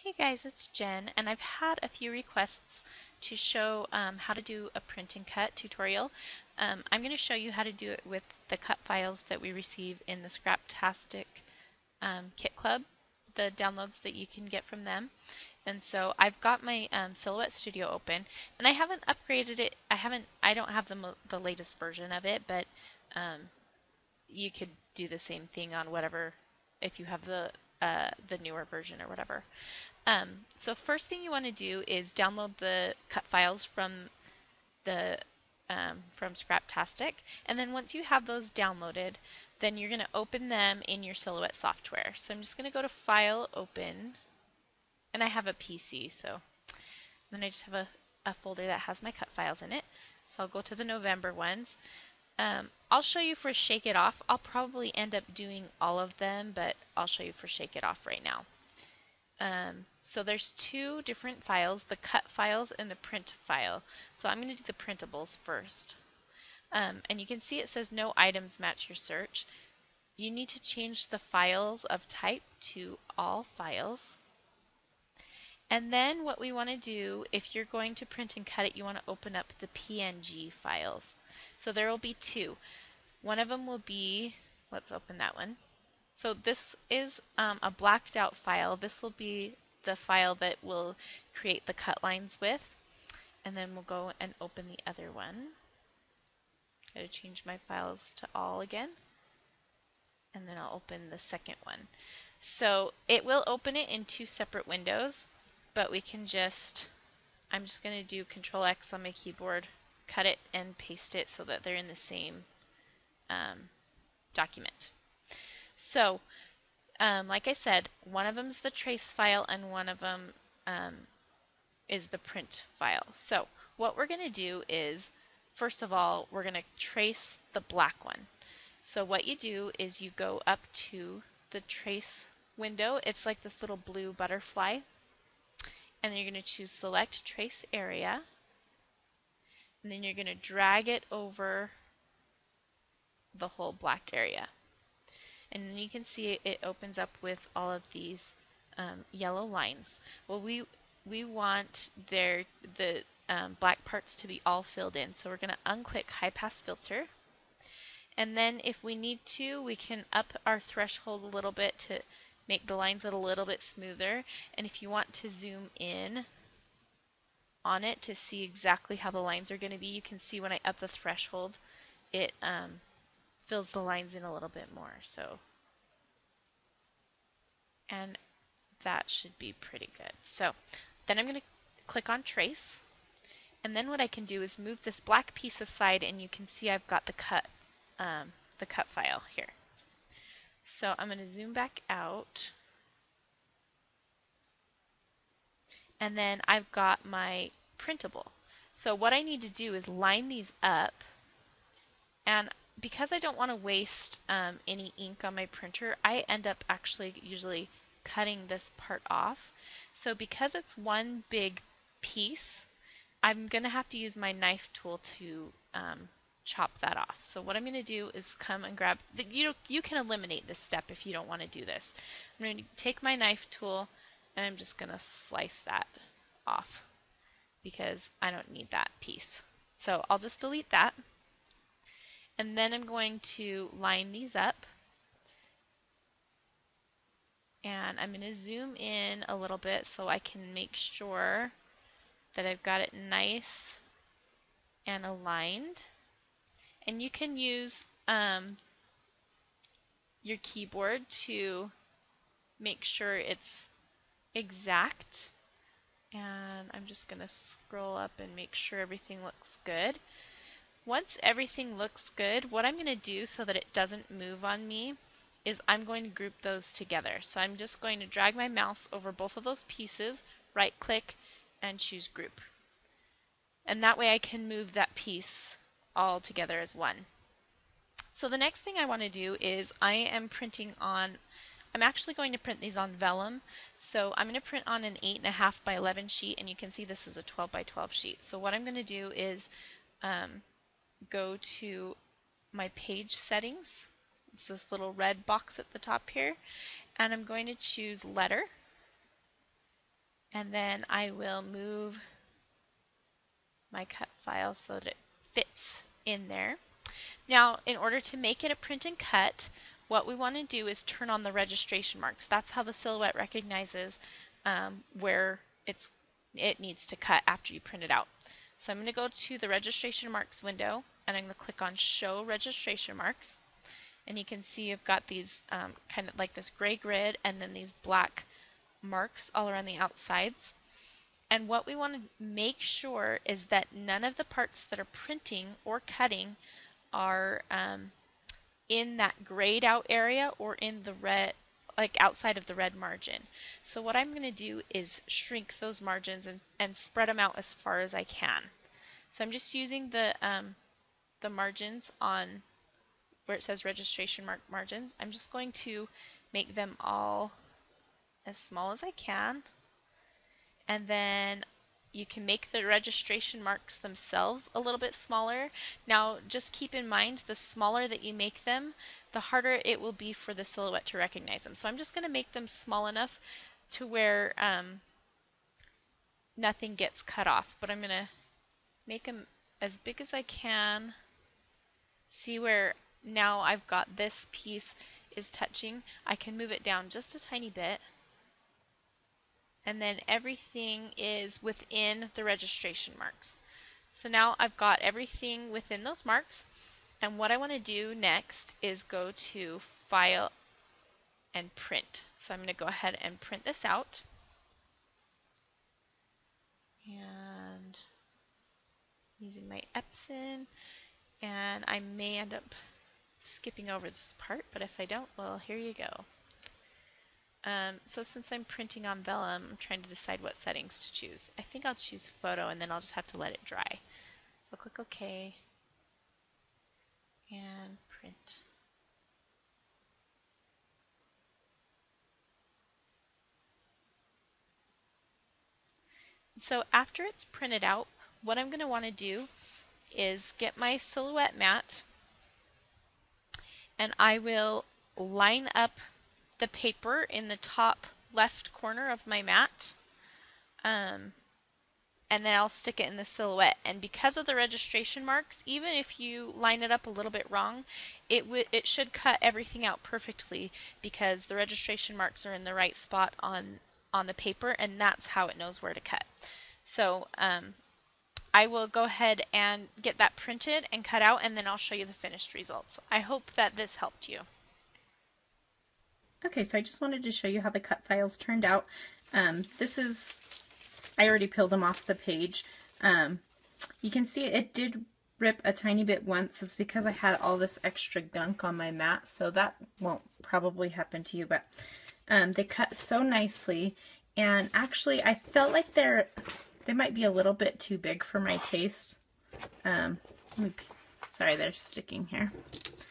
Hey guys, it's Jen, and I've had a few requests to show how to do a print and cut tutorial. I'm going to show you how to do it with the cut files that we receive in the Scraptastic Kit Club, the downloads that you can get from them. And so I've got my Silhouette Studio open, and I haven't upgraded it. I don't have the latest version of it, but you could do the same thing on whatever, if you have the newer version or whatever. So first thing you want to do is download the cut files from the from Scraptastic, and then once you have those downloaded, then you're going to open them in your Silhouette software. So I'm just going to go to File, Open, and I have a PC, so then I just have a folder that has my cut files in it. So I'll go to the November ones. I'll show you for Shake It Off. I'll probably end up doing all of them, but I'll show you for Shake It Off right now. So there's two different files, the cut files and the print file. So I'm going to do the printables first. And you can see it says no items match your search. You need to change the files of type to all files. And then what we want to do, if you're going to print and cut it, you want to open up the PNG files. So there will be two. One of them will be, let's open that one. So this is a blacked out file. This will be the file that we'll create the cut lines with. And then we'll go and open the other one. Got to change my files to all again. And then I'll open the second one. So it will open it in two separate windows, but we can I'm just going to do Control X on my keyboard, cut it and paste it so that they're in the same document. So, like I said, one of them is the trace file and one of them is the print file. So what we're going to do is, first of all, we're going to trace the black one. So what you do is you go up to the trace window. It's like this little blue butterfly. And then you're going to choose Select Trace Area. And then you're going to drag it over the whole black area. And then you can see it opens up with all of these yellow lines. Well, we want the black parts to be all filled in. So we're going to unclick High Pass Filter. And then if we need to, we can up our threshold a little bit to make the lines a little bit smoother. And if you want to zoom in on it to see exactly how the lines are going to be, you can see when I up the threshold, it fills the lines in a little bit more. And that should be pretty good. So then I'm going to click on Trace, and then what I can do is move this black piece aside, and you can see I've got the cut file here. So I'm going to zoom back out, and then I've got my printable. So what I need to do is line these up, and because I don't want to waste any ink on my printer, I end up actually usually cutting this part off. So because it's one big piece, I'm going to have to use my knife tool to chop that off. So what I'm going to do is come and grab, you can eliminate this step if you don't want to do this. I'm going to take my knife tool and I'm just going to slice that off because I don't need that piece. So I'll just delete that. And then I'm going to line these up. And I'm going to zoom in a little bit so I can make sure that I've got it nice and aligned. And you can use your keyboard to make sure it's exact. And I'm just going to scroll up and make sure everything looks good. Once everything looks good, what I'm going to do so that it doesn't move on me is I'm going to group those together. So I'm just going to drag my mouse over both of those pieces, right click, and choose Group. And that way I can move that piece all together as one. So the next thing I want to do is I'm actually going to print these on vellum. So I'm going to print on an 8.5 by 11 sheet, and you can see this is a 12 by 12 sheet. So what I'm going to do is go to my page settings. It's this little red box at the top here, and I'm going to choose letter, And then I will move my cut file so that it fits in there. Now, in order to make it a print and cut, what we want to do is turn on the registration marks. That's how the silhouette recognizes where it needs to cut after you print it out. So I'm going to go to the registration marks window, and I'm going to click on Show Registration Marks. And you can see I've got these kind of like this gray grid and then these black marks all around the outsides. And what we want to make sure is that none of the parts that are printing or cutting are in that grayed out area or in the red, like outside of the red margin. So what I'm going to do is shrink those margins and spread them out as far as I can. So I'm just using the margins on where it says registration mark margins. I'm just going to make them all as small as I can. And then you can make the registration marks themselves a little bit smaller. Now, just keep in mind, the smaller that you make them, the harder it will be for the silhouette to recognize them. So I'm just going to make them small enough to where nothing gets cut off. But I'm going to make them as big as I can. See where now I've got this piece is touching. I can move it down just a tiny bit. And then everything is within the registration marks. So now I've got everything within those marks, and what I want to do next is go to File and Print. So I'm going to go ahead and print this out. And using my Epson, and I may end up skipping over this part, but if I don't, well, here you go. So since I'm printing on vellum, I'm trying to decide what settings to choose. I think I'll choose photo, and then I'll just have to let it dry. So click OK and print. So after it's printed out, what I'm going to want to do is get my silhouette mat, and I will line up the paper in the top left corner of my mat, and then I'll stick it in the silhouette. And because of the registration marks, even if you line it up a little bit wrong, it should cut everything out perfectly because the registration marks are in the right spot on the paper, and that's how it knows where to cut. So I will go ahead and get that printed and cut out, and then I'll show you the finished results. I hope that this helped you. Okay, so I just wanted to show you how the cut files turned out. This is, I already peeled them off the page. You can see it did rip a tiny bit once. It's because I had all this extra gunk on my mat, so that won't probably happen to you, but they cut so nicely, and actually I felt like they might be a little bit too big for my taste. Sorry, they're sticking here.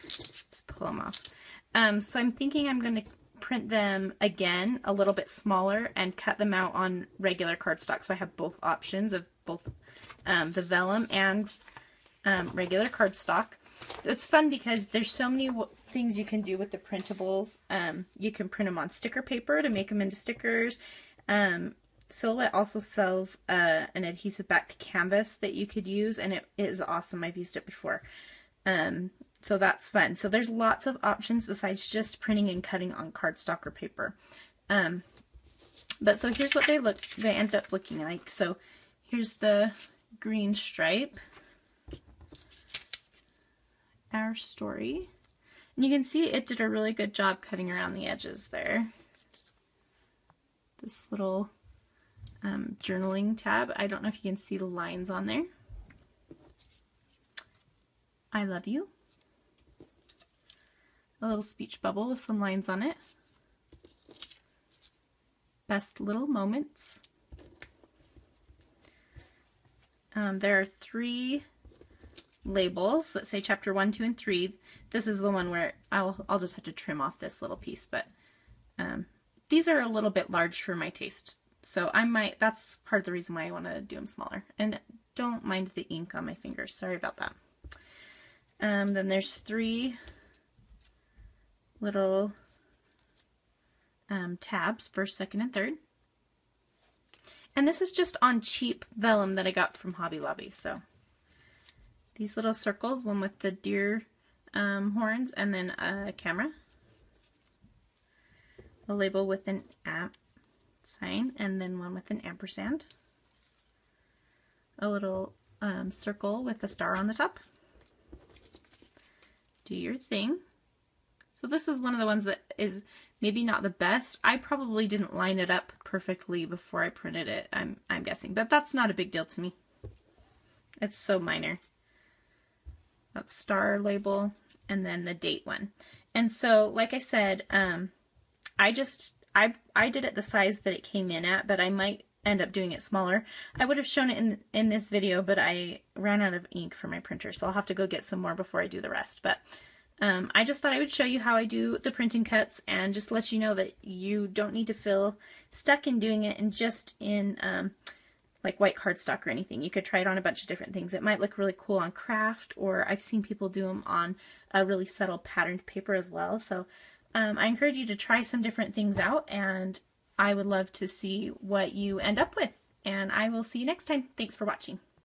Just pull them off. So I'm thinking I'm going to print them again a little bit smaller and cut them out on regular cardstock. So I have both options of both the vellum and regular cardstock. It's fun because there's so many things you can do with the printables. You can print them on sticker paper to make them into stickers. Silhouette also sells an adhesive backed canvas that you could use, and it is awesome. I've used it before. So that's fun. So there's lots of options besides just printing and cutting on cardstock or paper. But so here's what they end up looking like. So here's the green stripe, our story. And you can see it did a really good job cutting around the edges there. This little journaling tab. I don't know if you can see the lines on there. I love you. A little speech bubble with some lines on it. Best little moments. There are 3 labels that say chapter 1, 2, and 3. This is the one where I'll just have to trim off this little piece, but these are a little bit large for my taste, so that's part of the reason why I want to do them smaller. And don't mind the ink on my fingers. Sorry about that. Then there's 3 little tabs, first, second, and third. And this is just on cheap vellum that I got from Hobby Lobby. So these little circles, one with the deer horns and then a camera. A label with an sign and then one with an ampersand. A little circle with a star on the top. Do your thing. So this is one of the ones that is maybe not the best. I probably didn't line it up perfectly before I printed it, I'm guessing, but that's not a big deal to me. It's so minor. That star label and then the date one. And so, like I said, I did it the size that it came in at, but I might end up doing it smaller. I would have shown it in this video, but I ran out of ink for my printer, so I'll have to go get some more before I do the rest. But I just thought I would show you how I do the printing cuts and just let you know that you don't need to feel stuck in doing it and just in like white cardstock or anything. You could try it on a bunch of different things. It might look really cool on craft, or I've seen people do them on a really subtle patterned paper as well. So I encourage you to try some different things out, and I would love to see what you end up with. And I will see you next time. Thanks for watching.